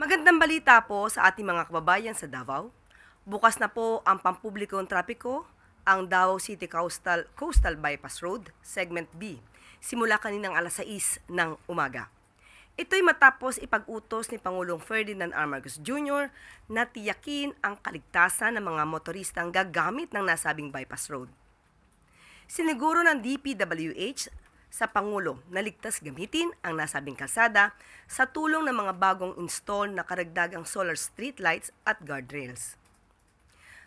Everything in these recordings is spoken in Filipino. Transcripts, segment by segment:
Magandang balita po sa ating mga kababayan sa Davao. Bukas na po ang pampublikong trapiko, ang Davao City Coastal Bypass Road, Segment B, simula kaninang alas 6 ng umaga. Ito'y matapos ipag-utos ni Pangulong Ferdinand R. Marcos Jr. na tiyakin ang kaligtasan ng mga motoristang gagamit ng nasabing bypass road. Siniguro ng DPWH sa Pangulo na ligtas gamitin ang nasabing kalsada sa tulong ng mga bagong install na karagdagang solar street lights at guardrails.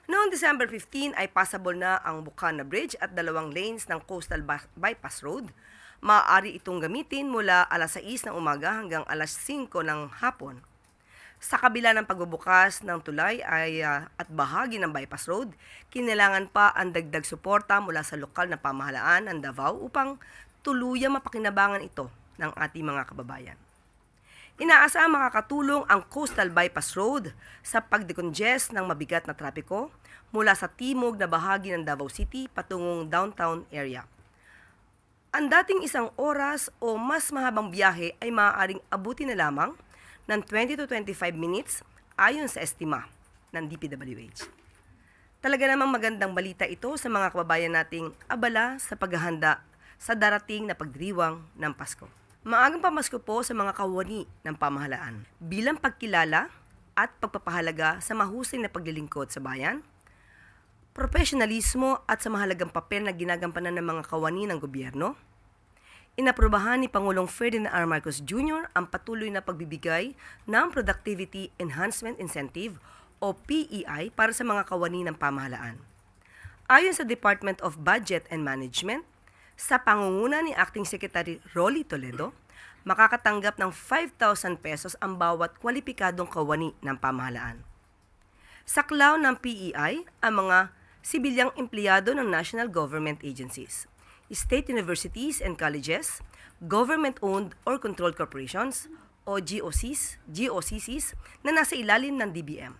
Noong December 15 ay passable na ang Bukana Bridge at 2 lanes ng Coastal Bypass Road. Maaari itong gamitin mula alas 6 ng umaga hanggang alas 5 ng hapon. Sa kabila ng pagbubukas ng tulay at bahagi ng bypass road, kinailangan pa ang dagdag suporta mula sa lokal na pamahalaan ng Davao upang tuluyang mapakinabangan ito ng ating mga kababayan. Inaasahang makakatulong ang Coastal Bypass Road sa pagdecongest ng mabigat na trapiko mula sa timog na bahagi ng Davao City patungong downtown area. Ang dating 1 oras o mas mahabang biyahe ay maaaring abutin na lamang ng 20 to 25 minutes ayon sa estima ng DPWH. Talaga namang magandang balita ito sa mga kababayan nating abala sa paghahanda sa darating na pagdiriwang ng Pasko. Maagang pamasko po sa mga kawani ng pamahalaan bilang pagkilala at pagpapahalaga sa mahusay na paglilingkod sa bayan, profesionalismo at sa mahalagang papel na ginagampanan ng mga kawani ng gobyerno. Inaprubahan ni Pangulong Ferdinand R. Marcos Jr. ang patuloy na pagbibigay ng Productivity Enhancement Incentive o PEI para sa mga kawani ng pamahalaan. Ayon sa Department of Budget and Management, sa pangunguna ni Acting Secretary Rolly Toledo, makakatanggap ng 5,000 pesos ang bawat kwalipikadong kawani ng pamahalaan. Saklaw ng PEI ang mga sibilyang empleyado ng national government agencies, state universities and colleges, government-owned or controlled corporations o GOCCs na nasa ilalim ng DBM,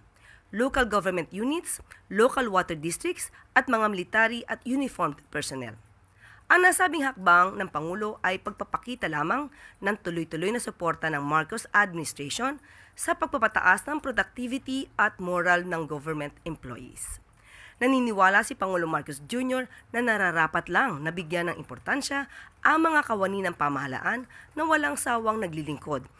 local government units, local water districts at mga military at uniformed personnel. Ang nasabing hakbang ng Pangulo ay pagpapakita lamang ng tuloy-tuloy na suporta ng Marcos administration sa pagpapataas ng productivity at moral ng government employees. Naniniwala si Pangulong Marcos Jr. na nararapat lang na bigyan ng importansya ang mga kawani ng pamahalaan na walang sawang naglilingkod